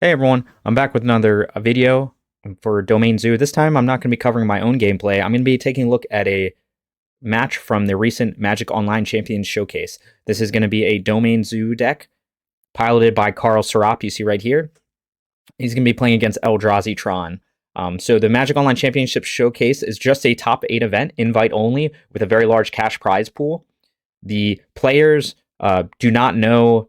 Hey everyone, I'm back with another video for Domain Zoo. This time I'm not going to be covering my own gameplay. I'm going to be taking a look at a match from the recent Magic Online Champions Showcase. This is going to be a Domain Zoo deck piloted by Carl Serap, you see right here. He's going to be playing against Eldrazi Tron. So the Magic Online Championship Showcase is just a top 8 event, invite only, with a very large cash prize pool. The players do not know,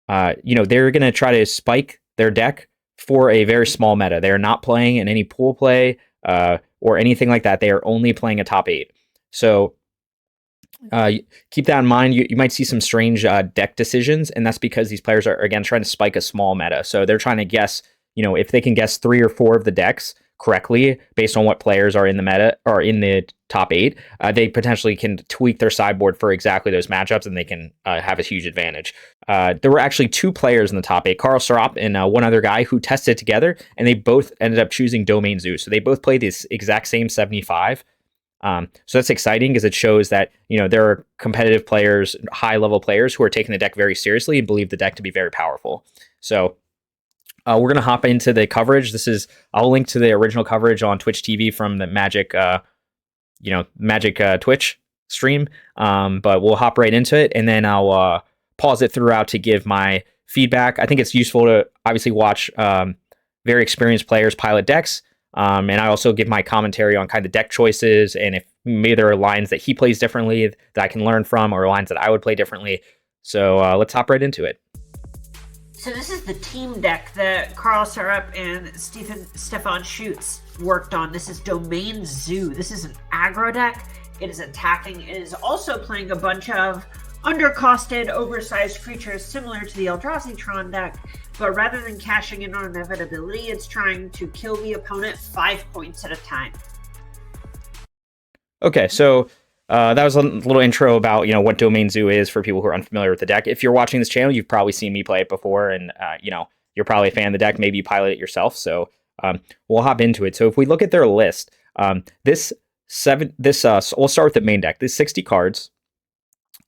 they're going to try to spike their deck for a very small meta. They are not playing in any pool play or anything like that. They are only playing a top 8. So keep that in mind. You might see some strange deck decisions, and that's because these players are, again, trying to spike a small meta. So they're trying to guess, if they can guess 3 or 4 of the decks correctly based on what players are in the meta or in the top 8, they potentially can tweak their sideboard for exactly those matchups, and they can have a huge advantage. There were actually 2 players in the top 8, Carl Serap and one other guy, who tested together, and they both ended up choosing Domain Zoo. So they both played this exact same 75. So that's exciting because it shows that, there are competitive players, high level players, who are taking the deck very seriously and believe the deck to be very powerful. So we're going to hop into the coverage. I'll link to the original coverage on Twitch TV from the Magic, Twitch stream. But we'll hop right into it, and then I'll pause it throughout to give my feedback. I think it's useful to obviously watch very experienced players pilot decks. And I also give my commentary on kind of deck choices, and if maybe there are lines that he plays differently that I can learn from, or lines that I would play differently. So let's hop right into it. So this is the team deck that Carl Serap and Stefan Schutz worked on. This is Domain Zoo. This is an aggro deck. It is attacking. It is also playing a bunch of undercosted, oversized creatures similar to the Eldrazi Tron deck, but rather than cashing in on inevitability, it's trying to kill the opponent 5 points at a time. Okay, so that was a little intro about what Domain Zoo is for people who are unfamiliar with the deck. If you're watching this channel, you've probably seen me play it before, and you're probably a fan of the deck. Maybe you pilot it yourself. So we'll hop into it. So if we look at their list, we'll start with the main deck. There's 60 cards.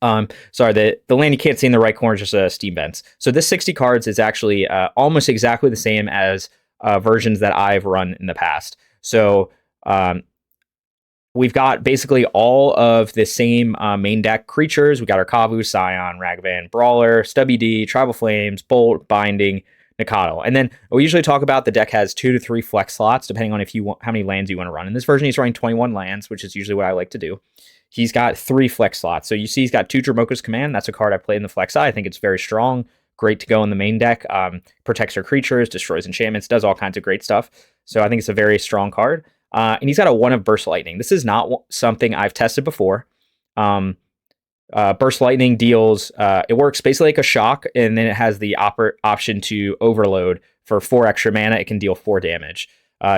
The land you can't see in the right corner is just Steam Vents. So this 60 cards is actually almost exactly the same as versions that I've run in the past. So we've got basically all of the same main deck creatures. We got our Kavu, Scion, Ragavan, Brawler, Stubby D, Tribal Flames, Bolt, Binding, Nikado. And then we usually talk about the deck has 2 to 3 flex slots, depending on how many lands you want to run. In this version, he's running 21 lands, which is usually what I like to do. He's got 3 flex slots. So you see he's got 2 Dromoka's Command. That's a card I played in the flex side. I think it's very strong. Great to go in the main deck. Protects your creatures, destroys enchantments, does all kinds of great stuff. So I think it's a very strong card. And he's got a 1 of Burst Lightning. This is not something I've tested before. Burst Lightning deals, it works basically like a shock, and then it has the option to overload for 4 extra mana. It can deal 4 damage.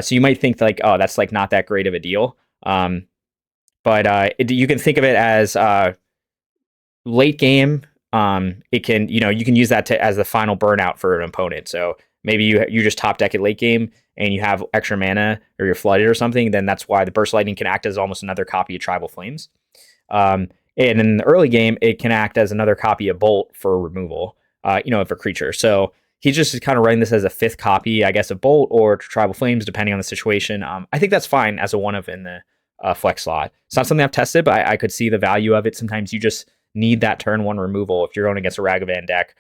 So you might think like, oh, that's like not that great of a deal. But you can think of it as late game. It can, you can use that as the final burnout for an opponent. So maybe you just top deck it late game and you have extra mana, or you're flooded or something, then that's why the Burst Lightning can act as almost another copy of Tribal Flames. And in the early game, it can act as another copy of Bolt for removal, of a creature. So he's just kind of running this as a 5th copy, I guess, of Bolt or Tribal Flames, depending on the situation. I think that's fine as a 1 of in the flex slot. It's not something I've tested, but I could see the value of it. Sometimes you just need that turn 1 removal if you're going against a Ragavan deck.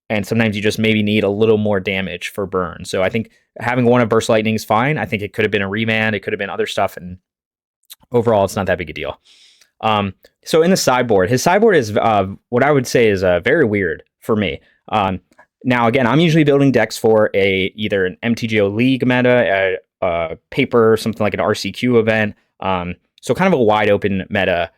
And sometimes you just maybe need a little more damage for burn. So I think having 1 of Burst Lightning is fine. I think it could have been a remand. It could have been other stuff. And overall, it's not that big a deal. So in the sideboard, his sideboard is what I would say is very weird for me. Now, again, I'm usually building decks for either an MTGO League meta, a paper, something like an RCQ event. So kind of a wide open meta.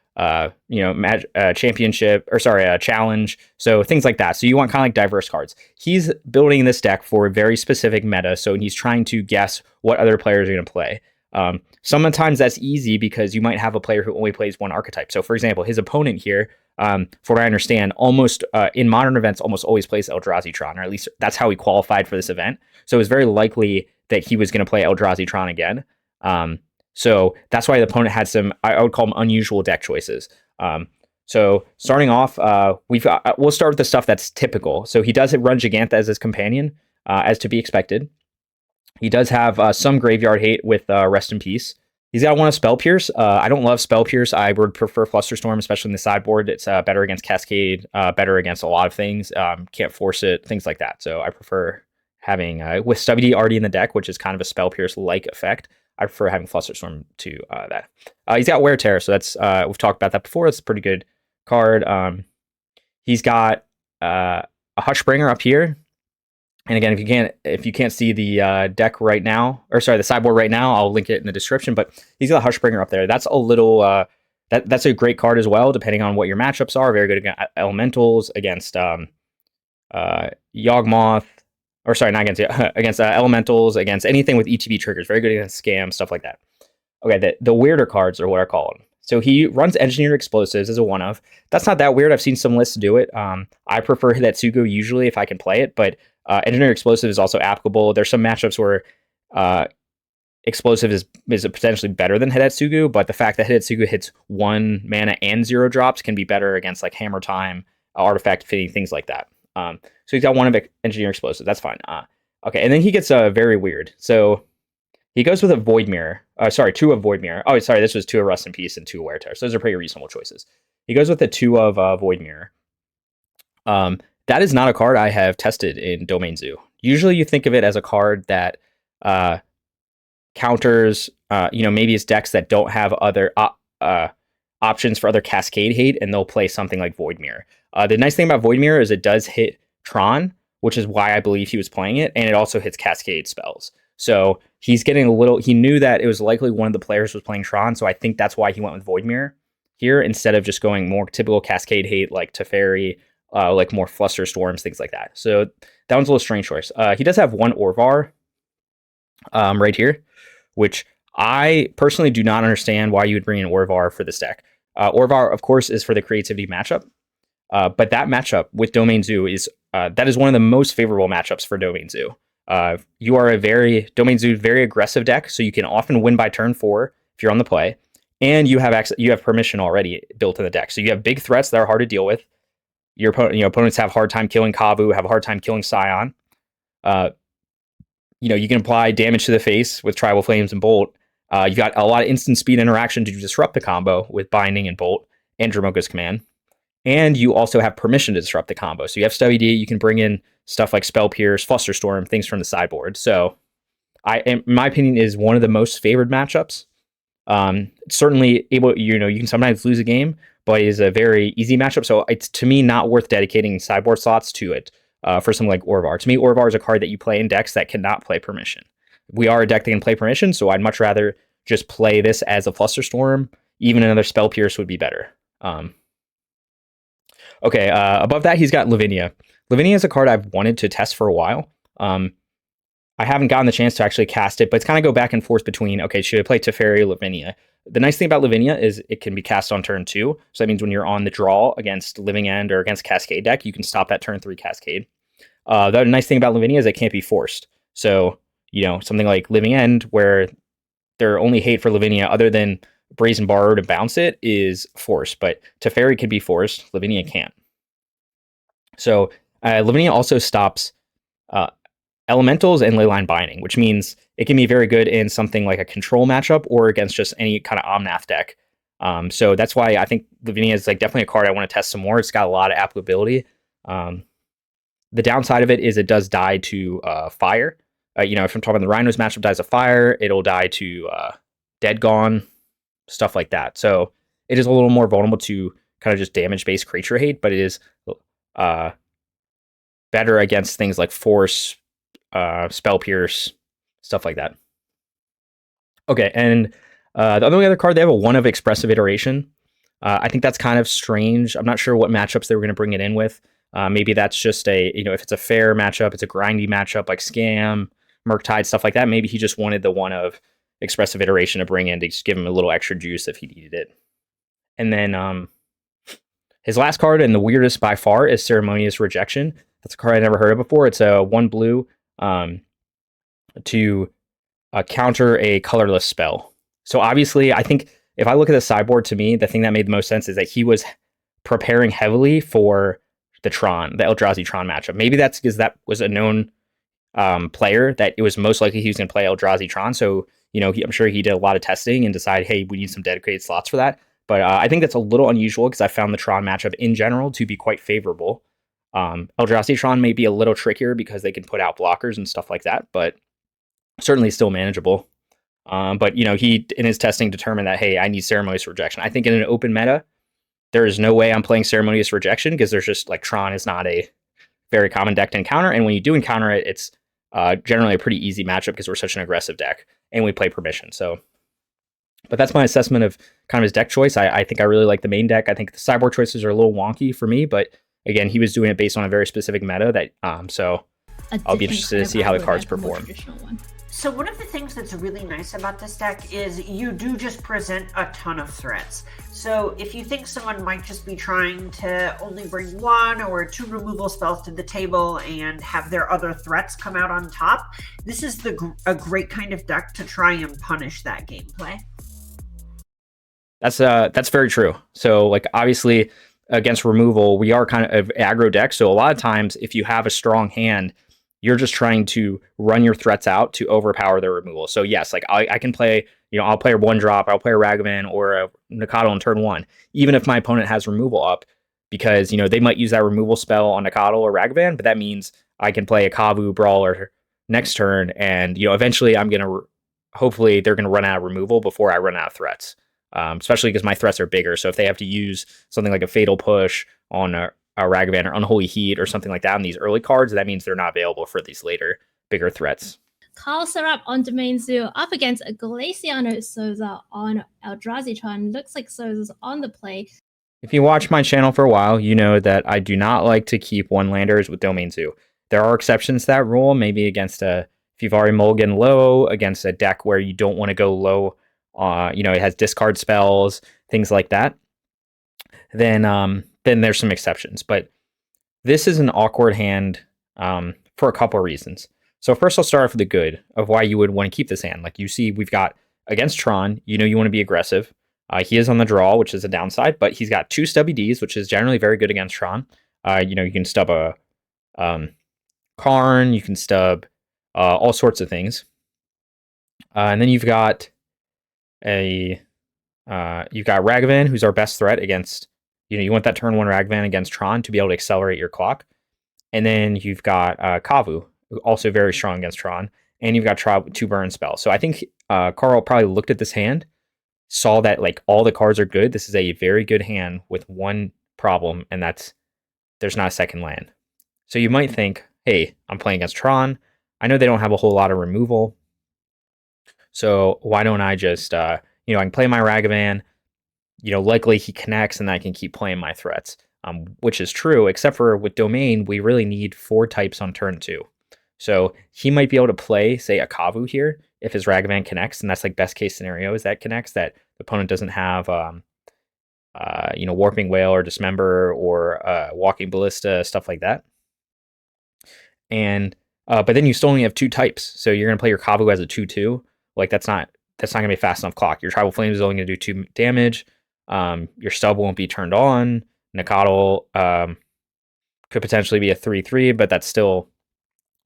Championship, or sorry, a challenge. So things like that. So you want kind of like diverse cards. He's building this deck for a very specific meta. So he's trying to guess what other players are going to play. Sometimes that's easy because you might have a player who only plays 1 archetype. So for example, his opponent here, for what I understand, almost in modern events, almost always plays Eldrazi Tron, or at least that's how he qualified for this event. So it was very likely that he was going to play Eldrazi Tron again. So that's why the opponent had some, I would call them unusual deck choices. So starting off, we'll start with the stuff that's typical. So he does run Giganta as his companion. as to be expected. He does have some graveyard hate with Rest in Peace. He's got one of Spell Pierce. I don't love Spell Pierce. I would prefer Flusterstorm, especially in the sideboard. It's better against Cascade, better against a lot of things. Can't force it, things like that. So I prefer having, with WD already in the deck, which is kind of a Spell Pierce-like effect, I prefer having Flusterstorm to that. He's got Wear Tear, so that's we've talked about that before. It's a pretty good card. He's got a Hushbringer up here. And again, if you can't see the deck right now, or sorry, the sideboard right now, I'll link it in the description. But he's got a Hushbringer up there. That's a little that's a great card as well, depending on what your matchups are. Very good against elementals, against Yawgmoth, or sorry, not against against elementals, against anything with ETB triggers. Very good against scams, stuff like that. Okay, the weirder cards are what I call them. So he runs Engineered Explosives as a one of. That's not that weird. I've seen some lists do it. I prefer Hidetsugu usually if I can play it, but Engineered Explosive is also applicable. There's some matchups where Explosive is potentially better than Hidetsugu, but the fact that Hidetsugu hits 1 mana and 0 drops can be better against like Hammer Time, Artifact Fitting, things like that. So he's got one of Engineered Explosives. That's fine. Okay, and then he gets very weird. So he goes with a Void Mirror. Sorry, 2 of Void Mirror. Oh, sorry, this was 2 of Rust in Peace and 2 of Wear Tear. So those are pretty reasonable choices. He goes with a 2 of Void Mirror. That is not a card I have tested in Domain Zoo. Usually you think of it as a card that counters, maybe it's decks that don't have other options for other Cascade hate, and they'll play something like Void Mirror. The nice thing about Void Mirror is it does hit Tron, which is why I believe he was playing it, and it also hits Cascade spells. So he's getting he knew that it was likely one of the players was playing Tron, so I think that's why he went with Void Mirror here, instead of just going more typical Cascade hate like Teferi, like more Flusterstorms, things like that. So that one's a little strange choice. He does have one Orvar right here, which I personally do not understand why you would bring in Orvar for this deck. Orvar, of course, is for the creativity matchup, but that matchup with Domain Zoo is that is one of the most favorable matchups for Domain Zoo. You are Domain Zoo very aggressive deck, so you can often win by turn 4 if you're on the play, and you have permission already built in the deck. So you have big threats that are hard to deal with. Your opponents have a hard time killing Kavu, have a hard time killing Scion. You can apply damage to the face with Tribal Flames and Bolt. You got a lot of instant speed interaction to disrupt the combo with Binding and Bolt and Dromoka's Command. And you also have permission to disrupt the combo. So you have Stubby D, you can bring in stuff like Spell Pierce, Flusterstorm, things from the sideboard. So in my opinion, is one of the most favored matchups. Certainly able, you can sometimes lose a game, but it is a very easy matchup. So it's, to me, not worth dedicating sideboard slots to it for something like Orvar. To me, Orvar is a card that you play in decks that cannot play permission. We are a deck that can play permission, so I'd much rather just play this as a Flusterstorm. Even another Spell Pierce would be better. Okay, above that, he's got Lavinia. Lavinia is a card I've wanted to test for a while. I haven't gotten the chance to actually cast it, but it's kind of go back and forth between, okay, should I play Teferi or Lavinia? The nice thing about Lavinia is it can be cast on turn 2. So that means when you're on the draw against Living End or against Cascade deck, you can stop that turn 3 Cascade. The nice thing about Lavinia is it can't be forced. So, something like Living End, where their only hate for Lavinia, other than Brazen Borrower to bounce it, is forced. But Teferi can be forced, Lavinia can't. So Lavinia also stops Elementals and Leyline Binding, which means it can be very good in something like a control matchup or against just any kind of Omnath deck. So that's why I think Lavinia is definitely a card I want to test some more. It's got a lot of applicability. The downside of it is it does die to fire. If I'm talking about the Rhinos matchup, dies to fire, it'll die to Dead Gone, stuff like that. So it is a little more vulnerable to kind of just damage-based creature hate, but it is better against things like Force, Spell Pierce, stuff like that. Okay, and the only other card, they have a 1 of Expressive Iteration. I think that's kind of strange. I'm not sure what matchups they were going to bring it in with. Maybe that's just if it's a fair matchup, it's a grindy matchup like Scam, Murktide, stuff like that. Maybe he just wanted the 1 of Expressive Iteration to bring in to just give him a little extra juice if he needed it. And then his last card, and the weirdest by far, is Ceremonious Rejection. That's a card I never heard of before. It's a 1 blue to counter a colorless spell. So obviously, I think if I look at the sideboard, to me, the thing that made the most sense is that he was preparing heavily for the Eldrazi Tron matchup. Maybe that's because that was a known player that it was most likely he was going to play Eldrazi Tron. So, I'm sure he did a lot of testing and decided, hey, we need some dedicated slots for that. But I think that's a little unusual because I found the Tron matchup in general to be quite favorable. Eldrazi Tron may be a little trickier because they can put out blockers and stuff like that, but certainly still manageable. But he in his testing determined that, hey, I need Ceremonious Rejection. I think in an open meta, there is no way I'm playing Ceremonious Rejection because there's just like Tron is not a very common deck to encounter, and when you do encounter it, it's generally a pretty easy matchup because we're such an aggressive deck and we play Permission. So, but that's my assessment of kind of his deck choice. I think I really like the main deck. I think the sideboard choices are a little wonky for me, but again, he was doing it based on a very specific meta that so I'll be interested to see how the cards perform. So one of the things that's really nice about this deck is you do just present a ton of threats. So if you think someone might just be trying to only bring 1 or 2 removal spells to the table and have their other threats come out on top, this is a great kind of deck to try and punish that gameplay. That's very true. So like obviously against removal, we are kind of aggro deck. So a lot of times if you have a strong hand, you're just trying to run your threats out to overpower their removal. So yes, like I can play, I'll play a 1-drop, I'll play a Ragavan or a Nikado on turn 1, even if my opponent has removal up, because, they might use that removal spell on Nikado or Ragavan, but that means I can play a Kavu Brawler next turn, and, eventually hopefully they're going to run out of removal before I run out of threats, especially because my threats are bigger. So if they have to use something like a Fatal Push on a Ragavan or Unholy Heat or something like that on these early cards, that means they're not available for these later, bigger threats. Carl Syrup on Domain Zoo up against a Glaciano Souza on Eldrazi Tron. Looks like Souza's on the play. If you watch my channel for a while, you know that I do not like to keep one-landers with Domain Zoo. There are exceptions to that rule, maybe against if you've already mulligan low, against a deck where you don't want to go low, it has discard spells, things like that. Then there's some exceptions. But this is an awkward hand for a couple of reasons. So first I'll start off with the good of why you would want to keep this hand. Like you see, we've got against Tron, you want to be aggressive. He is on the draw, which is a downside, but he's got 2 stubby Ds, which is generally very good against Tron. You can stub a Karn, you can stub all sorts of things. And then you've got Ragavan, who's our best threat against, you want that turn 1 Ragavan against Tron to be able to accelerate your clock. And then you've got Kavu, also very strong against Tron. And you've got 2 burn spells. So I think Carl probably looked at this hand, saw that like all the cards are good. This is a very good hand with one problem, and that's there's not a second land. So you might think, hey, I'm playing against Tron. I know they don't have a whole lot of removal. So why don't I just, I can play my Ragavan, likely he connects and I can keep playing my threats, which is true, except for with Domain, we really need 4 types on turn 2. So he might be able to play, say, a Kavu here if his Ragavan connects, and that's like best case scenario is that connects, that the opponent doesn't have, Warping Whale or Dismember or Walking Ballista, stuff like that. And but then you still only have 2 types, so you're gonna play your Kavu as a 2/2. Like that's not gonna be a fast enough clock. Your Tribal Flame is only gonna do 2 damage. Your stub won't be turned on. Nikado could potentially be a 3/3, but that's still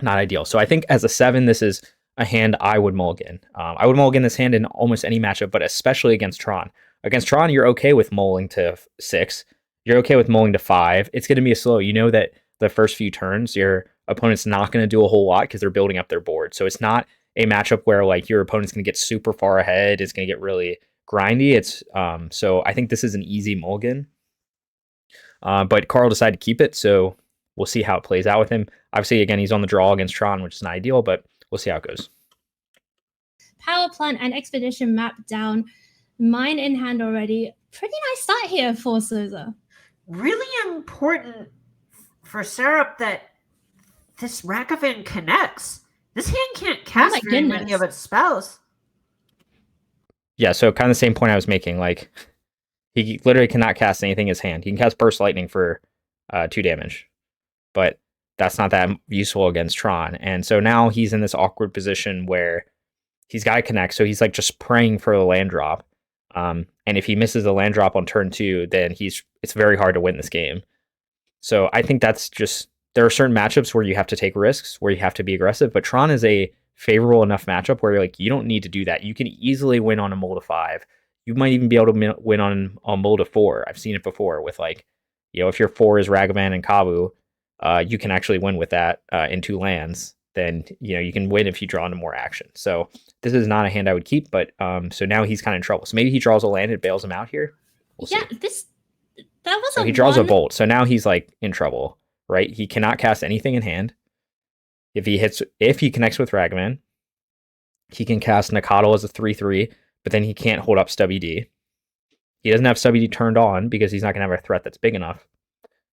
not ideal. So I think as a 7, this is a hand I would mulligan. I would mulligan this hand in almost any matchup, but especially against Tron. Against Tron, you're okay with mulling to 6. You're okay with mulling to 5. It's going to be a slow. You know that the first few turns, your opponent's not going to do a whole lot because they're building up their board. So it's not a matchup where like your opponent's going to get super far ahead. It's going to get really grindy. It's so I think this is an easy mulligan. But Carl decided to keep it, so we'll see how it plays out with him. Obviously, again, he's on the draw against Tron, which is not ideal, but we'll see how it goes. Power Plant and Expedition map down. Mine in hand already. Pretty nice start here for Souza. Really important for Syrup that this Ragavan connects. This hand can't cast very many of its spells. Yeah, so kind of the same point I was making. Like, he literally cannot cast anything in his hand. He can cast Burst Lightning for 2 damage, but that's not that useful against Tron. And so now he's in this awkward position where he's got to connect. So he's like just praying for the land drop. And if he misses the land drop on turn 2, then it's very hard to win this game. So I think that's just there are certain matchups where you have to take risks, where you have to be aggressive, but Tron is a favorable enough matchup where like you don't need to do that. You can easily win on a Molda 5. You might even be able to win on a Molda 4. I've seen it before with like, if your 4 is Ragavan and Kavu, you can actually win with that in 2 lands. Then you can win if you draw into more action. So this is not a hand I would keep, but so now he's kind of in trouble. So maybe he draws a land and bails him out here. We'll see. That was so he draws a Bolt. So now he's like in trouble, right? He cannot cast anything in hand. If he connects with Ragavan, he can cast Nakatl as a 3/3, but then he can't hold up Stubby D. He doesn't have Stubby D turned on because he's not going to have a threat that's big enough.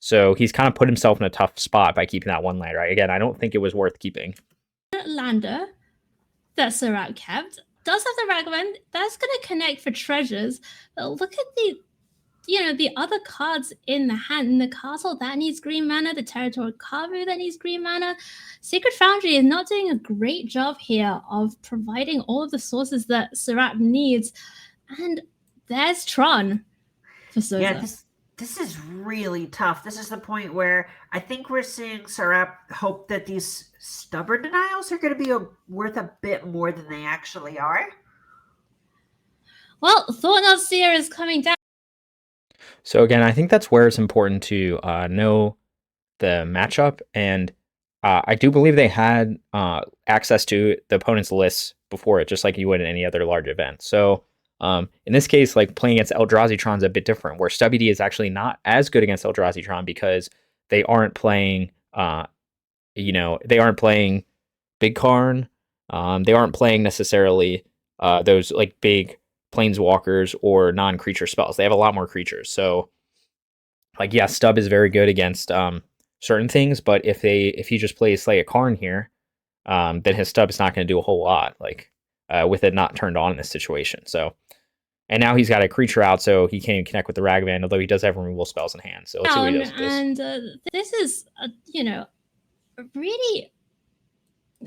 So he's kind of put himself in a tough spot by keeping that one land, right? Again, I don't think it was worth keeping. Lander that Surap kept does have the Ragavan. That's going to connect for treasures. But look at the other cards in the hand. The castle that needs green mana, the territorial Kavu that needs green mana. Sacred Foundry is not doing a great job here of providing all of the sources that Surap needs. And there's Tron for Sosa. Yeah, this is really tough. This is the point where I think we're seeing Surap hope that these stubborn denials are going to be worth a bit more than they actually are. Well, Thornot Seer is coming down. So again, I think that's where it's important to know the matchup, and I do believe they had access to the opponent's lists before it, just like you would in any other large event. So in this case, like playing against Eldrazi Tron is a bit different, where Stubby D is actually not as good against Eldrazi Tron because they aren't playing, they aren't playing Big Karn. They aren't playing necessarily those like big planeswalkers or non-creature spells. They have a lot more creatures. So like, yeah, Stub is very good against certain things, but if he just plays Slay a Karn here, then his Stub is not going to do a whole lot, like with it not turned on in this situation. So, and now he's got a creature out, so he can't even connect with the Ragavan, although he does have removal spells in hand. So let's see what he does with this. And this is, really,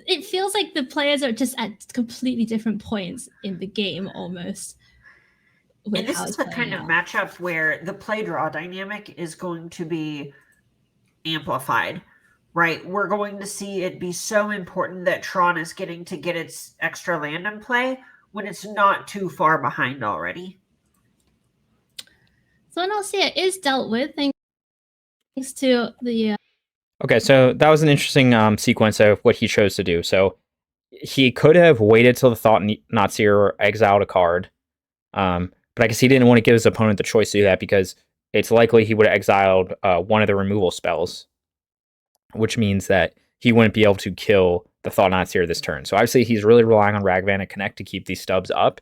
it feels like the players are just at completely different points in the game almost. And this is the kind of matchup where the play draw dynamic is going to be amplified, right? We're going to see it be so important that Tron is getting to get its extra land in play when it's not too far behind already. So Nalcia is dealt with thanks to the... Okay, so that was an interesting sequence of what he chose to do. So he could have waited till the Thought Knot-Seer or exiled a card, but I guess he didn't want to give his opponent the choice to do that because it's likely he would have exiled one of the removal spells, which means that he wouldn't be able to kill the Thought Knot-Seer this turn. So obviously he's really relying on Ragavan and Connect to keep these stubs up.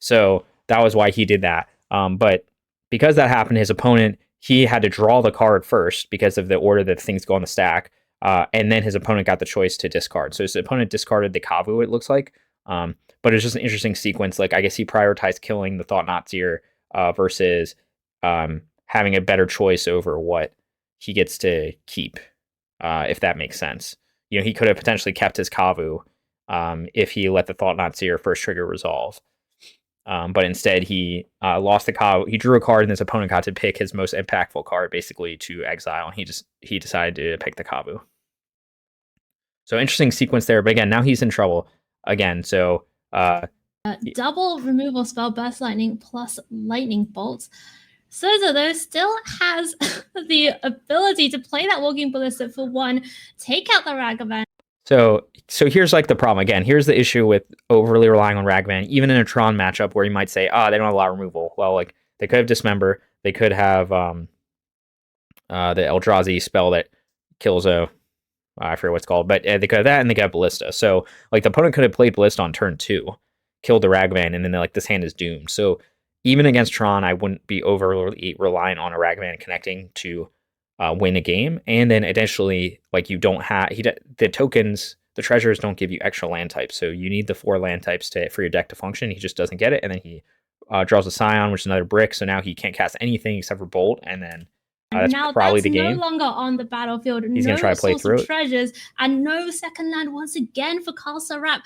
So that was why he did that. But because that happened, his opponent, he had to draw the card first because of the order that things go on the stack. And then his opponent got the choice to discard. So his opponent discarded the Kavu, it looks like. But it's just an interesting sequence. Like, I guess he prioritized killing the Thought Knot-Seer versus having a better choice over what he gets to keep, if that makes sense. He could have potentially kept his Kavu if he let the Thought Knot-Seer first trigger resolve. But instead, he lost the Kavu. He drew a card, and his opponent got to pick his most impactful card, basically, to exile. And he decided to pick the Kavu. So interesting sequence there. But again, now he's in trouble again. So double removal spell, Burst Lightning plus Lightning Bolt. Sosa, though, still has the ability to play that Walking Ballista for one, take out the Ragavan. So here's like the problem. Again, here's the issue with overly relying on Ragavan, even in a Tron matchup where you might say, they don't have a lot of removal. Well, like, they could have Dismember. They could have the Eldrazi spell that kills I forget what it's called, but they could have that, and they got Ballista. So, like, the opponent could have played Ballista on turn 2, killed the Ragavan, and then, like, this hand is doomed. So, even against Tron, I wouldn't be overly reliant on a Ragavan connecting to win a game. And then, additionally, like, you don't have... the tokens, the treasures don't give you extra land types, so you need the 4 land types for your deck to function. He just doesn't get it, and then he draws a Scion, which is another brick, so now he can't cast anything except for Bolt, and then... that's now probably that's the game. No longer on the battlefield. He's going to try to play through it. Treasures and no second land once again for Castle Rap.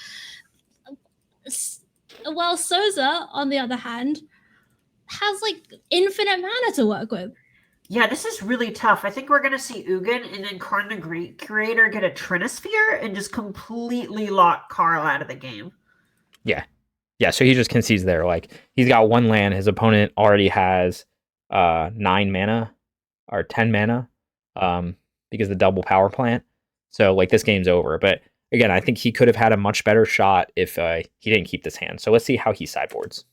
Well, Sosa, on the other hand, has like infinite mana to work with. Yeah, this is really tough. I think we're going to see Ugin and then Karn the Greek Creator get a Trinosphere and just completely lock Carl out of the game. Yeah. Yeah, so he just concedes there. Like, he's got 1 land. His opponent already has 9 mana or 10 mana because the double power plant. So, like, this game's over. But again, I think he could have had a much better shot if he didn't keep this hand. So let's see how he sideboards.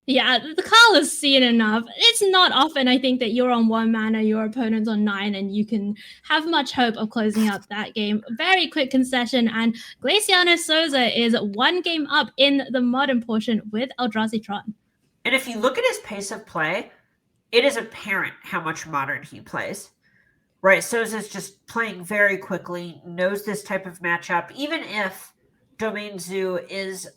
Yeah, the Carl has seen enough. It's not often, I think, that you're on 1 mana, your opponent's on 9, and you can have much hope of closing out that game. Very quick concession, and Glaciano Souza is 1 game up in the modern portion with Eldrazi Tron. And if you look at his pace of play, it is apparent how much modern he plays. Right, Souza's just playing very quickly, knows this type of matchup. Even if Domain Zoo is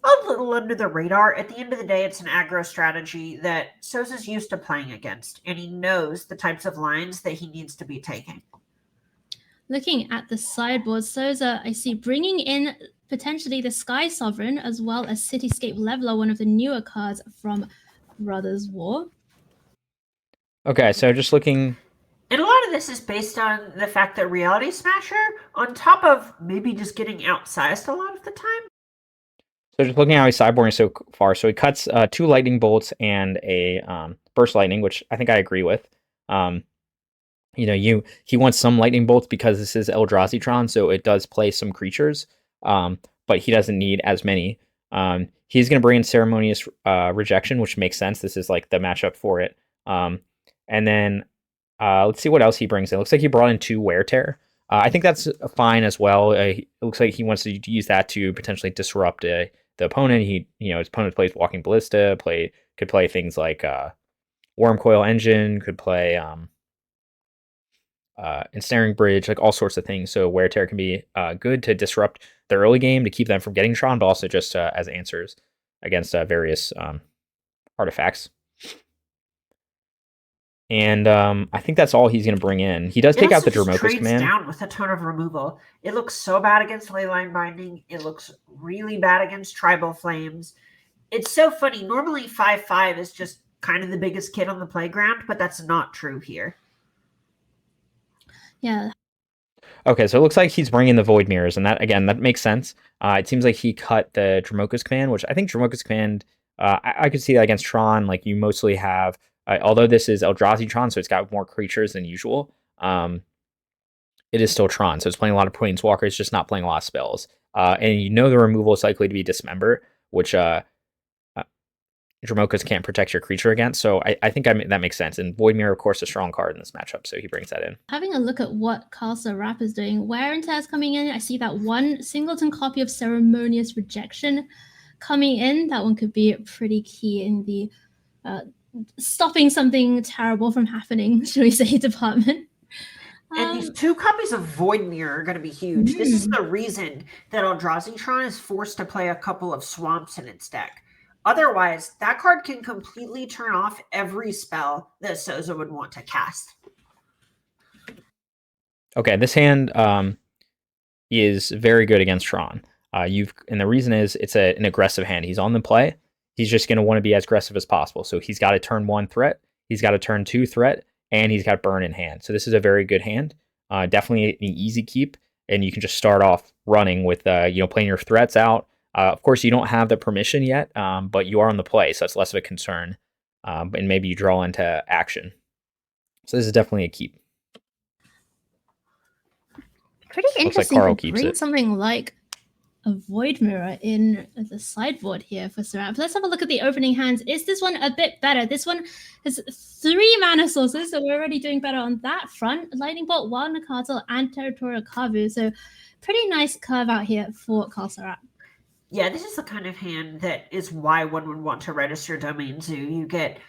a little under the radar, at the end of the day, it's an aggro strategy that Souza's used to playing against, and he knows the types of lines that he needs to be taking. Looking at the sideboard, Souza, I see bringing in potentially the Sky Sovereign as well as Cityscape Leveler, one of the newer cards from Brothers War. Okay, so just looking. And a lot of this is based on the fact that Reality Smasher, on top of maybe just getting outsized a lot of the time. So just looking at how he's sideboarding so far. So he cuts 2 lightning bolts and a burst lightning, which I think I agree with. He wants some lightning bolts because this is Eldrazi Tron, so it does play some creatures, but he doesn't need as many. He's going to bring in Ceremonious Rejection, which makes sense. This is like the matchup for it. And then let's see what else he brings in. It looks like he brought in 2 Wear Tear. I think that's fine as well. It looks like he wants to use that to potentially disrupt the opponent. His opponent plays Walking Ballista, could play things like Wormcoil Engine, could play Ensnaring Bridge, like all sorts of things. So Wear Tear can be good to disrupt the early game to keep them from getting Tron, but also just as answers against various artifacts. And I think that's all he's going to bring in. He does take out the Dromoka's command. Down with a ton of removal. It looks so bad against Leyline Binding. It looks really bad against Tribal Flames. It's so funny. Normally 5/5 is just kind of the biggest kid on the playground, but that's not true here. Yeah. Okay, so it looks like he's bringing the Void Mirrors, and that makes sense. It seems like he cut the Dromoka's command, which I think Dromoka's command, I could see that against Tron. Like, you mostly have, although this is Eldrazi Tron, so it's got more creatures than usual, it is still Tron, so it's playing a lot of Planeswalkers, just not playing a lot of spells. And the removal is likely to be Dismember, which Dromoka's can't protect your creature against, so I think that makes sense. And Void Mirror, of course, a strong card in this matchup, so he brings that in. Having a look at what Castle Rap is doing, Wear and Tear is coming in. I see that 1 singleton copy of Ceremonious Rejection coming in. That one could be pretty key in the stopping something terrible from happening, should we say, department. And these 2 copies of Void Mirror are going to be huge. This is the reason that Eldrazi Tron is forced to play a couple of Swamps in its deck. Otherwise, that card can completely turn off every spell that Souza would want to cast. Okay, this hand is very good against Tron. And the reason is it's an aggressive hand. He's on the play. He's just going to want to be as aggressive as possible. So he's got a turn 1 threat, he's got a turn 2 threat, and he's got burn in hand. So this is a very good hand. Definitely an easy keep, and you can just start off running with playing your threats out. Of course, you don't have the permission yet, but you are on the play, so that's less of a concern. And maybe you draw into action. So this is definitely a keep. Pretty interesting Carl to bring something like a Void Mirror in the sideboard here for Serap. Let's have a look at the opening hands. Is this one a bit better? This one has 3 mana sources, so we're already doing better on that front. Lightning Bolt, Wild Nakato, and Territorial Kavu. So pretty nice curve out here for Carl Serap. Yeah, this is the kind of hand that is why one would want to register Domain Zoo. You get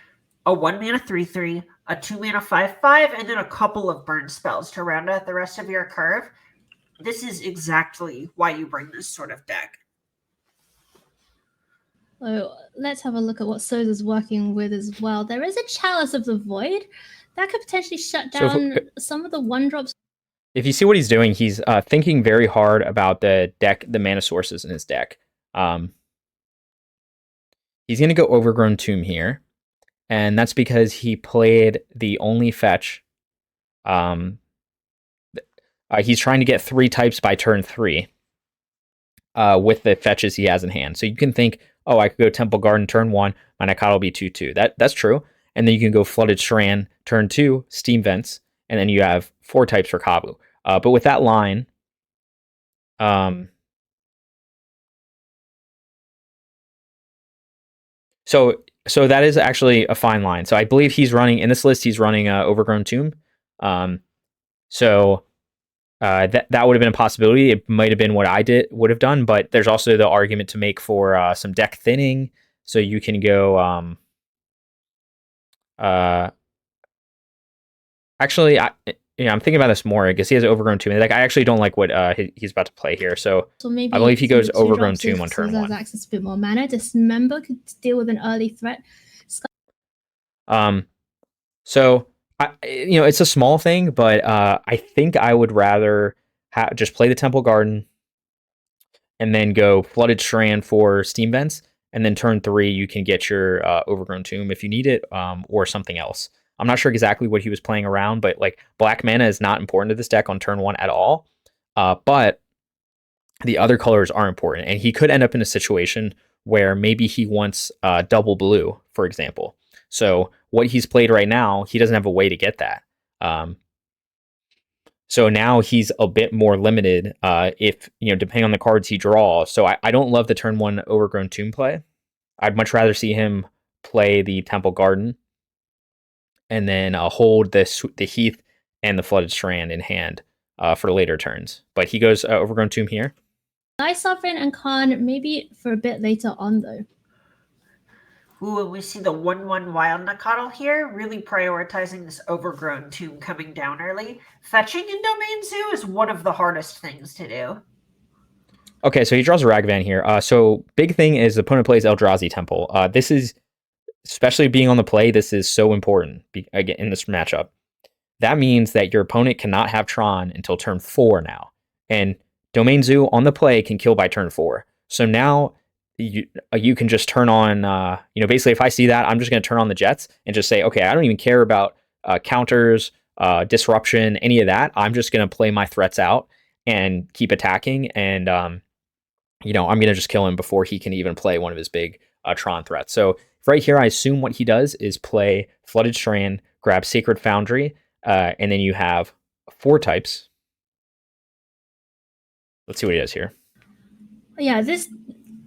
a 1 mana 3/3, a 2 mana 5/5, and then a couple of burn spells to round out the rest of your curve. This is exactly why you bring this sort of deck. So let's have a look at what Souza's working with as well. There is a Chalice of the Void that could potentially shut down some of the 1-drops. If you see what he's doing, he's thinking very hard about the mana sources in his deck. He's going to go Overgrown Tomb here. and that's because he played the only fetch. He's trying to get 3 types by turn 3 with the fetches he has in hand. So you can think, oh, I could go Temple Garden turn 1, my Nikata will be 2/2. That's true. And then you can go Flooded Strand turn 2, Steam Vents, and then you have 4 types for Kabu. But with that line, so that is actually a fine line. So I believe he's running in this list. He's running Overgrown Tomb. So that would have been a possibility. It might have been what I would have done, but there's also the argument to make for some deck thinning. So you can go. Actually, I'm thinking about this more because he has Overgrown Tomb. Like, I actually don't like what he's about to play here. So maybe I believe he goes some Overgrown two-drops Tomb on turn so 1. access a bit more mana. Dismember could deal with an early threat. So it's a small thing, but I think I would rather just play the Temple Garden and then go Flooded Strand for Steam Vents, and then turn 3 you can get your Overgrown Tomb if you need it, or something else. I'm not sure exactly what he was playing around, but like black mana is not important to this deck on turn 1 at all. But the other colors are important, and he could end up in a situation where maybe he wants double blue, for example. So what he's played right now, he doesn't have a way to get that. So now he's a bit more limited if, depending on the cards he draws. So I don't love the turn 1 Overgrown Tomb play. I'd much rather see him play the Temple Garden and then hold the Heath and the Flooded Strand in hand for later turns. But he goes Overgrown Tomb here. Sky Sovereign and Khan maybe for a bit later on, though. Ooh, and we see the 1/1 Wild Nakatl here, really prioritizing this Overgrown Tomb coming down early. Fetching in Domain Zoo is one of the hardest things to do. Okay, so he draws a Ragavan here. So big thing is the opponent plays Eldrazi Temple. This is, especially being on the play, this is so important again in this matchup. That means that your opponent cannot have Tron until turn 4 now. And Domain Zoo on the play can kill by turn 4. So now you can just turn on, basically if I see that, I'm just going to turn on the Jets and just say, okay, I don't even care about counters, disruption, any of that. I'm just going to play my threats out and keep attacking. And, I'm going to just kill him before he can even play one of his big Tron threats. So right here, I assume what he does is play Flooded Strand, grab Sacred Foundry, and then you have 4 types. Let's see what he does here. Yeah, this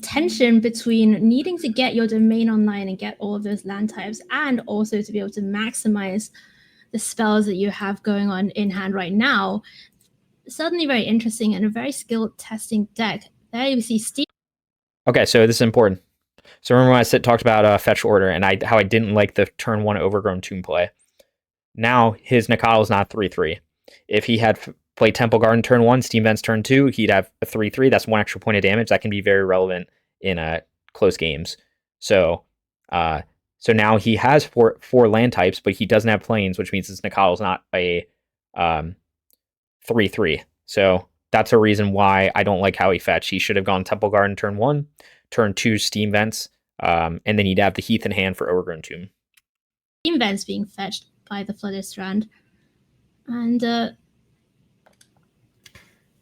tension between needing to get your domain online and get all of those land types, and also to be able to maximize the spells that you have going on in hand right now, certainly very interesting and a very skilled testing deck. There you see Steve. Okay, so this is important. So remember when I talked about fetch order and how I didn't like the turn 1 Overgrown Tomb play. Now his Nikatl is not 3/3. If he had played Temple Garden turn 1, Steam Vents turn 2, he'd have a 3/3. That's 1 extra point of damage. That can be very relevant in close games. So now he has four land types, but he doesn't have planes, which means his Nikatl is not a 3/3. So that's a reason why I don't like how he fetched. He should have gone Temple Garden turn 1, turn 2 Steam Vents, and then he'd have the Heath in hand for Overgrown Tomb. Steam Vents being fetched by the Flooded Strand. And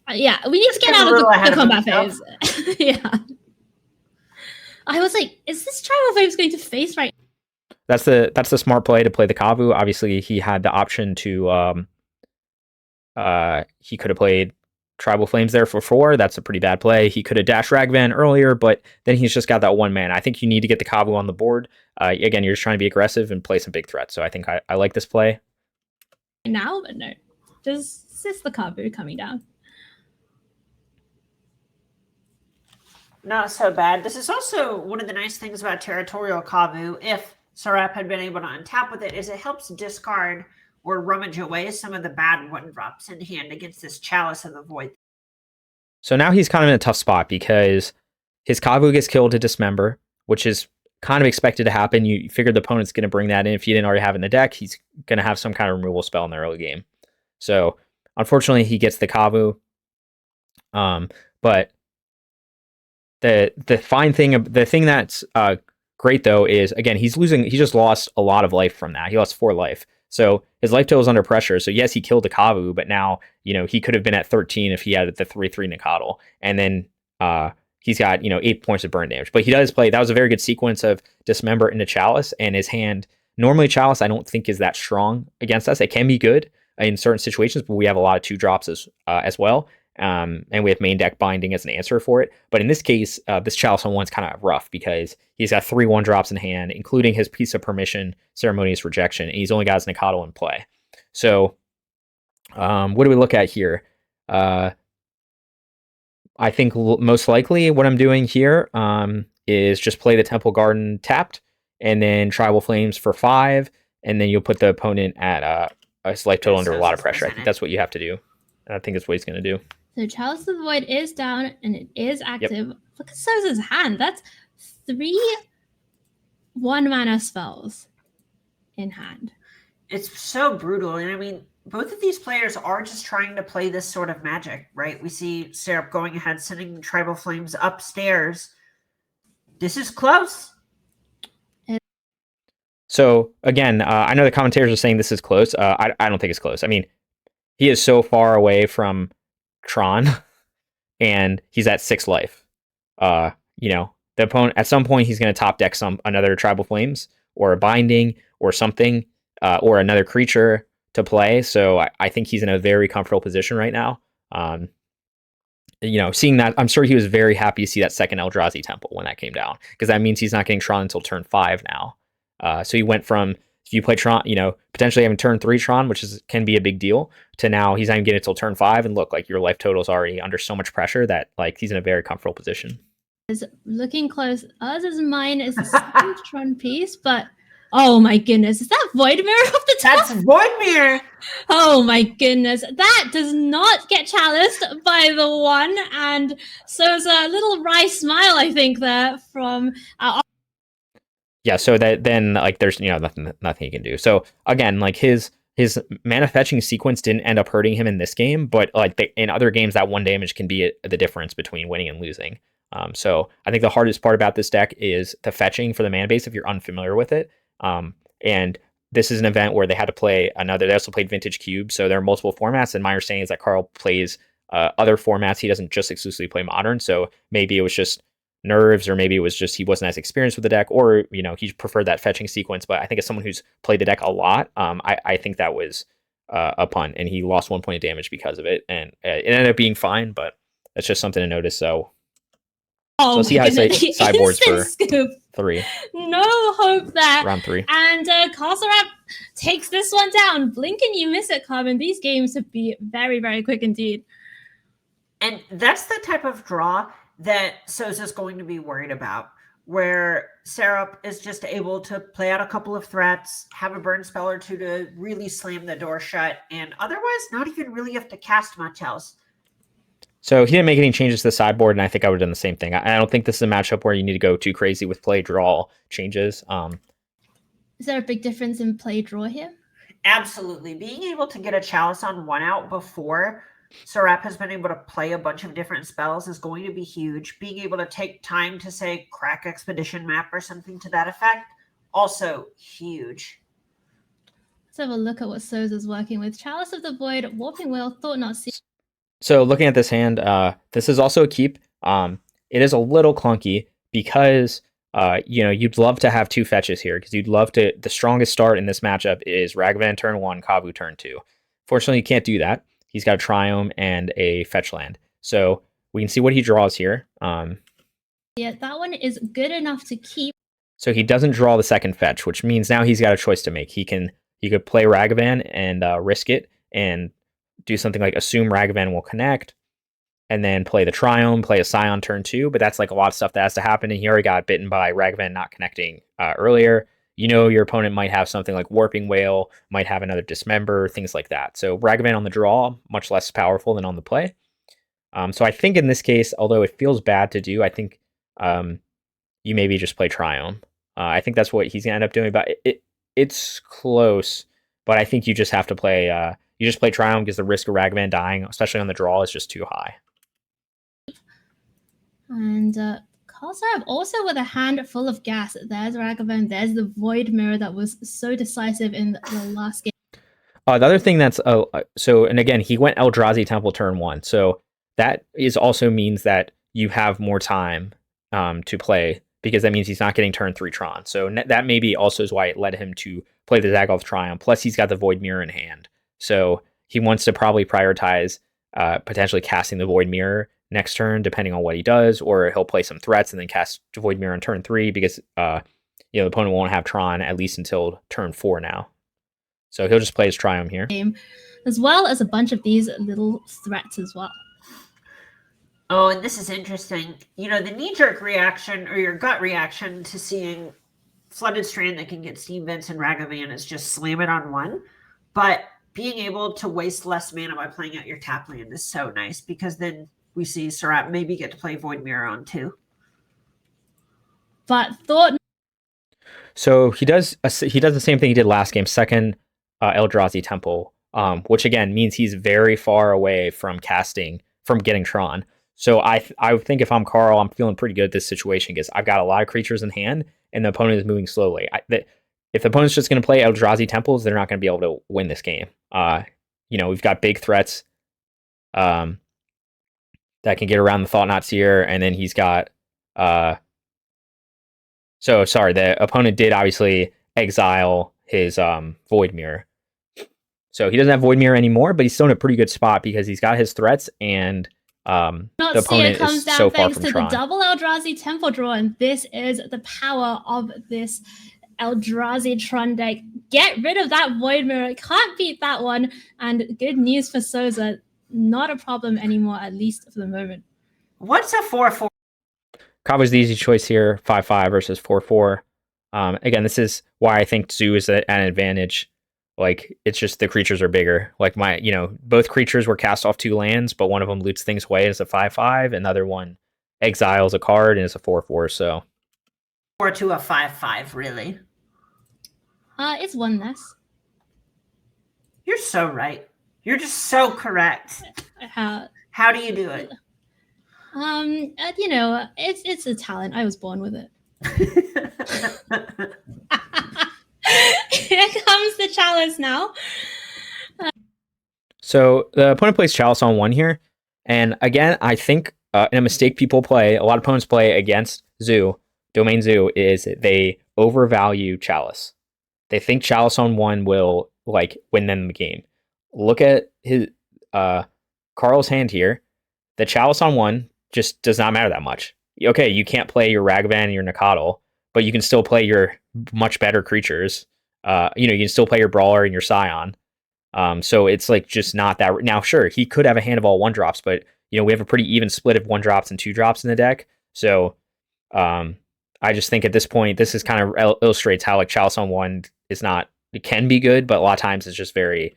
yeah, we need to get out of the combat phase. Yeah. I was like, is this Tribal Flames going to face right? That's the smart play to play the Kavu. Obviously, he had the option to he could have played Tribal Flames there for 4. That's a pretty bad play. He could have dashed Ragavan earlier, but then he's just got that 1 man. I think you need to get the Kavu on the board. Again, you're just trying to be aggressive and play some big threats. So I think I like this play. Now, but no. Just the Kavu coming down. Not so bad. This is also one of the nice things about Territorial Kavu, if Sarap had been able to untap with it, is it helps discard or rummage away some of the bad 1-drops in hand against this Chalice of the Void. So now he's kind of in a tough spot because his Kavu gets killed to Dismember, which is kind of expected to happen. You figured the opponent's going to bring that in. If you didn't already have it in the deck, he's going to have some kind of removal spell in the early game. So unfortunately, he gets the Kavu. But the fine thing, the thing that's great though is, again, he just lost a lot of life from that. He lost 4 life. So his life total is under pressure. So yes, he killed a Kavu, but now, he could have been at 13 if he had the 3/3 Nikadal. And then he's got, 8 points of burn damage. But he does play, that was a very good sequence of Dismember into Chalice, and his hand, normally Chalice I don't think is that strong against us. It can be good in certain situations, but we have a lot of 2-drops as well. And we have main deck Binding as an answer for it. But in this case, this Chalice on 1's kind of rough because he's got 3 1-drops in hand, including his Piece of Permission, Ceremonious Rejection, and he's only got his Nikadal in play. So what do we look at here? I think most likely what I'm doing here is just play the Temple Garden tapped, and then Tribal Flames for 5, and then you'll put the opponent at his life total under a lot of pressure. I think that's what you have to do. And I think that's what he's going to do. So Chalice of the Void is down, and it is active. Yep. Look at Soza's hand. That's 3 1-mana spells in hand. It's so brutal. And I mean, both of these players are just trying to play this sort of Magic, right? We see Syrup going ahead, sending Tribal Flames upstairs. This is close. So, again, I know the commentators are saying this is close. I don't think it's close. I mean, he is so far away from Tron, and he's at 6 life. The opponent, at some point, he's going to top deck another Tribal Flames, or a Binding, or something, or another creature to play. So I think he's in a very comfortable position right now. Seeing that, I'm sure he was very happy to see that second Eldrazi Temple when that came down, because that means he's not getting Tron until turn 5 now. So he went from, if you play Tron, potentially having turn 3 Tron, which can be a big deal, to now he's not even getting it until turn 5, and look, like your life total is already under so much pressure that like he's in a very comfortable position. Is looking close. Ours is mine is the second Tron piece, but oh my goodness, is that Void Mirror off the top? That's Void Mirror. Oh my goodness, that does not get chaliced by the 1, and so it's a little wry smile, I think, there from our. Yeah, so that then like there's nothing he can do. So again, like his mana fetching sequence didn't end up hurting him in this game, but like in other games, that 1 damage can be the difference between winning and losing. So I think the hardest part about this deck is the fetching for the mana base if you're unfamiliar with it. And this is an event where they had to play they also played Vintage Cube, so there are multiple formats, and my understanding is that Carl plays other formats. He doesn't just exclusively play Modern, so maybe it was just nerves, or maybe it was just he wasn't as experienced with the deck, or he preferred that fetching sequence. But I think as someone who's played the deck a lot, I think that was a punt, and he lost 1 point of damage because of it, and it ended up being fine, but that's just something to notice. So see how I say sideboards for scoop. 3. No hope there. Round 3. And Karlsruhe takes this one down. Blink and you miss it, Carbon. These games have been very, very quick indeed. And that's the type of draw that Sosa's going to be worried about, where Syrup is just able to play out a couple of threats, have a burn spell or 2 to really slam the door shut, and otherwise not even really have to cast much else. So he didn't make any changes to the sideboard, and I think I would have done the same thing. I don't think this is a matchup where you need to go too crazy with play draw changes. Is there a big difference in play draw here? Absolutely. Being able to get a Chalice on 1 out before Syrup has been able to play a bunch of different spells is going to be huge. Being able to take time to, say, crack Expedition Map or something to that effect, also huge. Let's have a look at what Soza's working with. Chalice of the Void, Warping Wheel, Thought Not Seen. So looking at this hand, this is also a keep. It is a little clunky because you'd love to have 2 fetches here, because you'd love to. The strongest start in this matchup is Ragavan turn 1, Kavu turn 2. Fortunately, you can't do that. He's got a Triome and a fetch land. So we can see what he draws here. Yeah, that one is good enough to keep. So he doesn't draw the second fetch, which means now he's got a choice to make. He could play Ragavan and risk it and do something like assume Ragavan will connect, and then play the Triome, play a Scion turn 2, but that's like a lot of stuff that has to happen, and he already got bitten by Ragavan not connecting earlier. Your opponent might have something like Warping Whale, might have another Dismember, things like that. So Ragavan on the draw, much less powerful than on the play. So I think in this case, although it feels bad to do, I think you maybe just play Triome. I think that's what he's going to end up doing, but it's close, but I think you just have to play... you just play Triumph because the risk of Ragavan dying, especially on the draw, is just too high. And Karlsruhe also with a hand full of gas. There's Ragavan, there's the Void Mirror that was so decisive in the last game. The other thing that's so, and again, he went Eldrazi Temple turn 1, so that is also means that you have more time to play, because that means he's not getting turn 3 Tron. So that maybe also is why it led him to play the Zaggoth Triumph. Plus, he's got the Void Mirror in hand, so he wants to probably prioritize potentially casting the Void Mirror next turn, depending on what he does, or he'll play some threats and then cast Void Mirror on turn 3, because the opponent won't have Tron at least until turn 4 now. So he'll just play his Triumph here. As well as a bunch of these little threats as well. Oh, and this is interesting. The knee-jerk reaction, or your gut reaction to seeing Flooded Strand that can get Steam Vents and Ragavan is just slam it on 1. But being able to waste less mana by playing out your tap land is so nice, because then we see Sarat maybe get to play Void Mirror on 2. But Thought... So he does the same thing he did last game, second Eldrazi Temple, which again means he's very far away from getting Tron. So I think if I'm Carl, I'm feeling pretty good at this situation, because I've got a lot of creatures in hand and the opponent is moving slowly. If the opponent's just going to play Eldrazi Temples, they're not going to be able to win this game. We've got big threats that can get around the Thought-Knot Seer, and then he's got the opponent did obviously exile his Void Mirror. So he doesn't have Void Mirror anymore, but he's still in a pretty good spot because he's got his threats, and the opponent is so far from Tron. The double Eldrazi Temple draw, and this is the power of this Eldrazi Tron deck. Get rid of that Void Mirror. Can't beat that one. And good news for Soza. Not a problem anymore, at least for the moment. What's a 4/4? Kava's the easy choice here, 5/5 versus 4/4. Again, this is why I think Zoo is an advantage. Like, it's just the creatures are bigger. Like, both creatures were cast off 2 lands, but one of them loots things away as a 5/5, another one exiles a card and is a 4/4. So 4 to a 5/5, really. It's one less. You're so right. You're just so correct. How do you do it? It's a talent. I was born with it. Here comes the Chalice now. So the opponent plays Chalice on 1 here. And again, I think in a mistake a lot of opponents play against Zoo, Domain Zoo, is they overvalue Chalice. They think Chalice on 1 will win them the game. Look at his Carl's hand here. The Chalice on 1 just does not matter that much. Okay, you can't play your Ragavan and your Nacatl, but you can still play your much better creatures. You can still play your Brawler and your Scion. So it's just not that. Now, sure, he could have a hand of all 1-drops, but we have a pretty even split of 1-drops and 2-drops in the deck. So I just think at this point, this is kind of illustrates how Chalice on 1 is not. It can be good, but a lot of times it's just very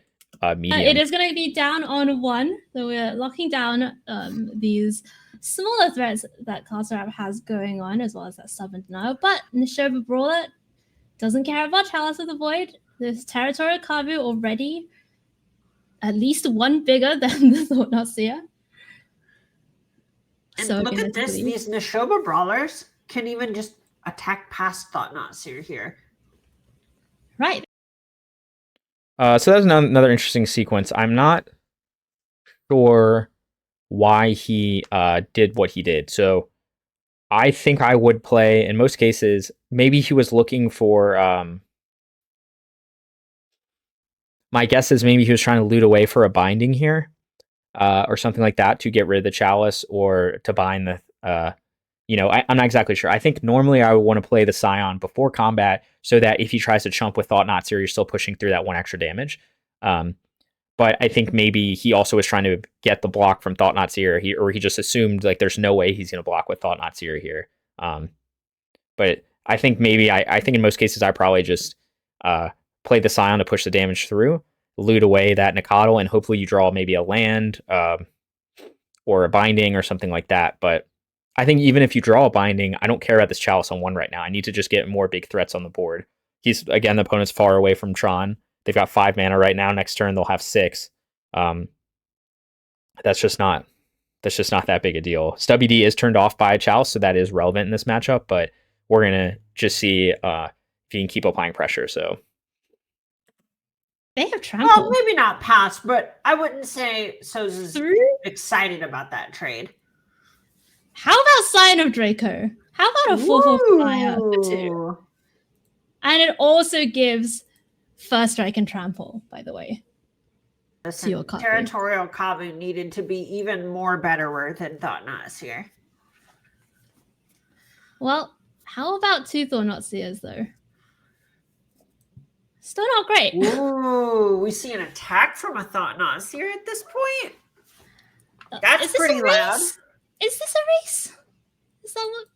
medium. It is going to be down on 1, so we're locking down these smaller threats that Karlsruhe has going on, as well as that Stubborn Denial. But Neshoba Brawler doesn't care about Chalice of the Void. There's Territorial Kavu already at least 1 bigger than the Thought-Knot Seer. And so look at this. These Neshoba Brawlers can even just attack past Thought-Knot Seer here. Right. So that's another interesting sequence. I'm not sure why he did what he did. So I think I would play, in most cases, maybe he was looking for... my guess is maybe he was trying to loot away for a binding here, or something like that, to get rid of the Chalice, or to bind the... I'm not exactly sure. I think normally I would want to play the Scion before combat, so that if he tries to chump with Thought-Knot Seer, you're still pushing through that 1 extra damage. But I think maybe he also was trying to get the block from Thought-Knot Seer, or he just assumed there's no way he's going to block with Thought-Knot Seer here. But I think maybe I think in most cases I probably just play the Scion to push the damage through, loot away that Nacatl, and hopefully you draw maybe a land or a binding or something like that. But I think even if you draw a binding, I don't care about this Chalice on 1 right now. I need to just get more big threats on the board. The opponent's far away from Tron. They've got 5 mana right now. Next turn they'll have 6. That's just not that's just not that big a deal. Stubby D is turned off by Chow, so that is relevant in this matchup, but we're going to just see if he can keep applying pressure. So They have trample. Well, maybe not pass, but I wouldn't say Souza's excited about that trade. How about Sign of Draco? How about a 4/4 flyer for 2? And it also gives First Strike and Trample, by the way. Listen, Territorial Kavu needed to be even more betterer than Thought-Knot Seer. Well, how about 2 Thought-Knot Seers, though? Still not great. Ooh, we see an attack from a Thought-Knot Seer at this point. That's pretty loud. Is this a race? Is that what?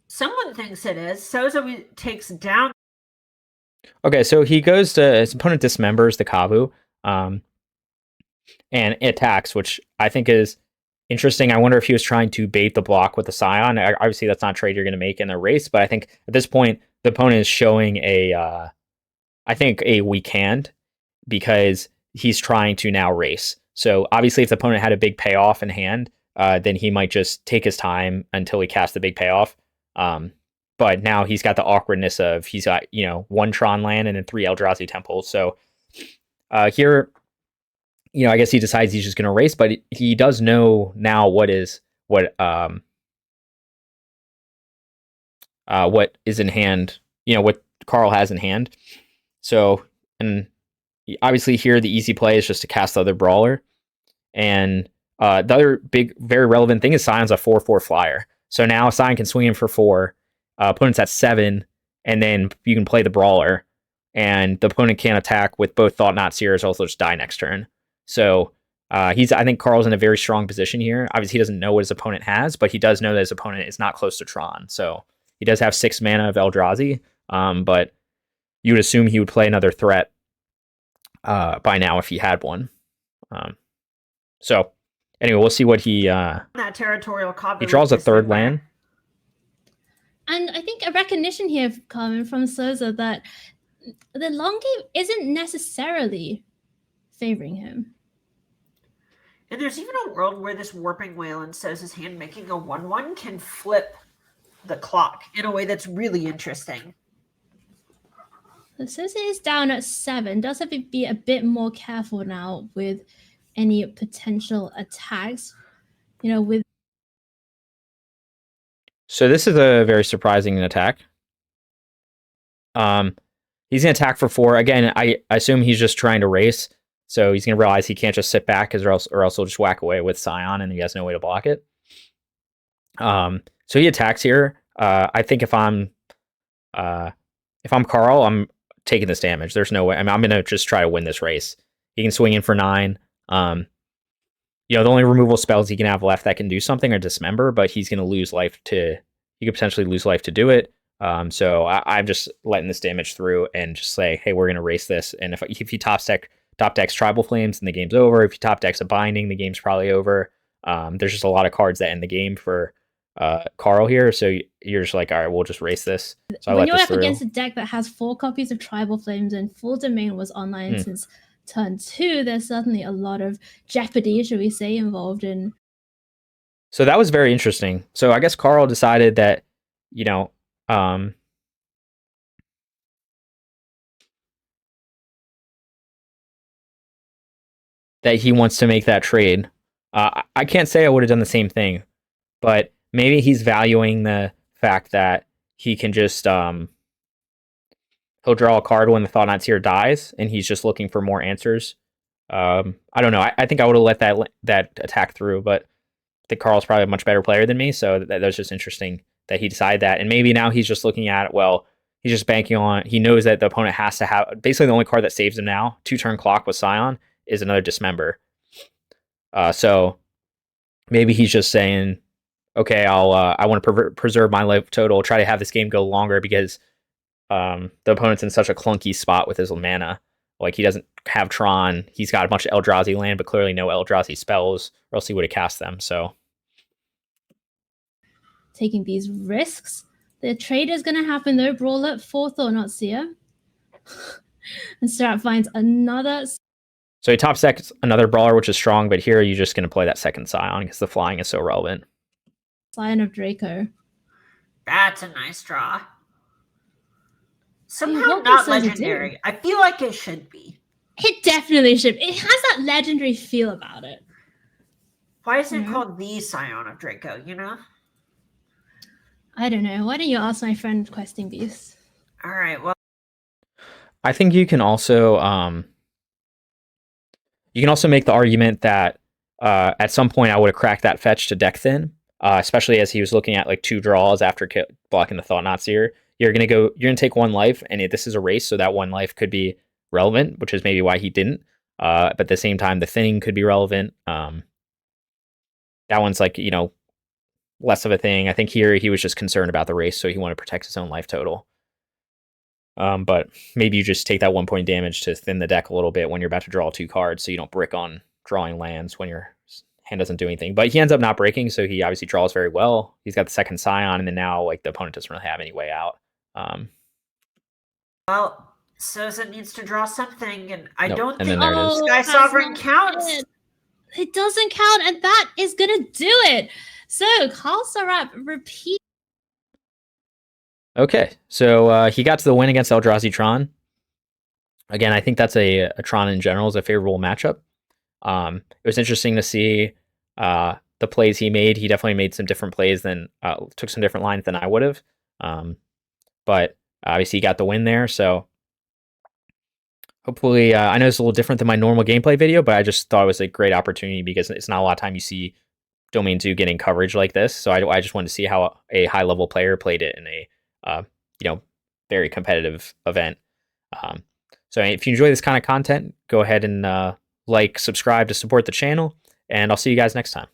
Someone thinks it is. Souza takes down. Okay, so he goes to his opponent dismembers the Kavu, and attacks, which I think is interesting. I wonder if he was trying to bait the block with the Scion. Obviously, that's not a trade you're going to make in a race, but I think at this point the opponent is showing I think a weak hand because he's trying to now race. So obviously, if the opponent had a big payoff in hand, then he might just take his time until he casts the big payoff. But now he's got the awkwardness of he's got 1 Tron land and then 3 Eldrazi temples. So here, I guess he decides he's just going to race, but he does know now what is in hand. What Carl has in hand. So, and obviously here the easy play is just to cast the other brawler, and the other big, very relevant thing is Scion's a 4/4 flyer. So now Scion can swing in for 4. Opponent's at 7, and then you can play the brawler, and the opponent can't attack with both Thought-Knot Seers, also just die next turn. So I think Carl's in a very strong position here. Obviously, he doesn't know what his opponent has, but he does know that his opponent is not close to Tron. So he does have 6 mana of Eldrazi, but you would assume he would play another threat by now if he had one. So anyway, we'll see what he... that Territorial Kavu. He draws a 3rd land. And I think a recognition here, Carmen, from Souza that the long game isn't necessarily favoring him. And there's even a world where this Warping Whale in Souza's hand making a 1/1 can flip the clock in a way that's really interesting. So Souza is down at 7. Does have to be a bit more careful now with any potential attacks. With So this is a very surprising attack. He's going to attack for 4. Again, I assume he's just trying to race. So he's going to realize he can't just sit back or else he'll just whack away with Scion and he has no way to block it. So he attacks here. I think if I'm Carl, I'm taking this damage. There's no way. I'm going to just try to win this race. He can swing in for 9. The only removal spells he can have left that can do something are Dismember, but he's going to lose life he could potentially lose life to do it. So I'm just letting this damage through and just say, hey, we're going to race this. And if he top decks Tribal Flames, then the game's over. If he top decks a Binding, the game's probably over. There's just a lot of cards that end the game for Carl here. So you're just like, all right, we'll just race this. So when you're up against a deck that has 4 copies of Tribal Flames and Full Domain was online since turn 2, there's certainly a lot of jeopardy, should we say, involved in. So that was very interesting. So I guess Carl decided that, that he wants to make that trade. I can't say I would have done the same thing, but maybe he's valuing the fact that he can just he'll draw a card when the Thought-Knot Seer dies, and he's just looking for more answers. I don't know. I think I would have let that attack through, but I think Carl's probably a much better player than me, so that was just interesting that he decided that. And maybe now he's just looking at it, well, he's just banking on, he knows that the opponent has to have, basically the only card that saves him now, 2-turn clock with Scion, is another Dismember. So maybe he's just saying, okay, I want to preserve my life total, try to have this game go longer because the opponent's in such a clunky spot with his mana. Like, he doesn't have Tron, he's got a bunch of Eldrazi land, but clearly no Eldrazi spells, or else he would have cast them, so. Taking these risks. The trade is going to happen though. Brawler, 4th or not Seer. And Strat finds another So he top decks another brawler, which is strong, but here you're just going to play that second Scion because the flying is so relevant. Scion of Draco. That's a nice draw. Somehow what not does it do? legendary. I feel like it should be. It definitely should. It has that legendary feel about it. Why is it called the Scion of Draco, you know? I don't know. Why don't you ask my friend Questing Beast? All right, well. I think you can also make the argument that at some point I would have cracked that fetch to deck thin, especially as he was looking at like 2 draws after blocking the Thought Knot Seer. You're gonna take 1 life, and this is a race, so that 1 life could be relevant, which is maybe why he didn't. But at the same time, the thinning could be relevant. That one's like, less of a thing. I think here he was just concerned about the race, so he wanted to protect his own life total. But maybe you just take that 1 point damage to thin the deck a little bit when you're about to draw 2 cards, so you don't brick on drawing lands when your hand doesn't do anything. But he ends up not breaking, so he obviously draws very well. He's got the second Scion, and then now like the opponent doesn't really have any way out. Well, Sosa needs to draw something, and I don't and think then there it is. Sky Sovereign counts. It doesn't count, and that is gonna do it. So Carl Sarap repeat. Okay, so he got to the win against Eldrazi Tron. Again, I think that's a Tron in general is a favorable matchup. It was interesting to see the plays he made. He definitely made some different plays than took some different lines than I would have. But obviously he got the win there. So hopefully, I know it's a little different than my normal gameplay video, but I just thought it was a great opportunity because it's not a lot of time you see Domain Zoo getting coverage like this. So I just wanted to see how a high level player played it in a very competitive event. So if you enjoy this kind of content, go ahead and like, subscribe to support the channel, and I'll see you guys next time.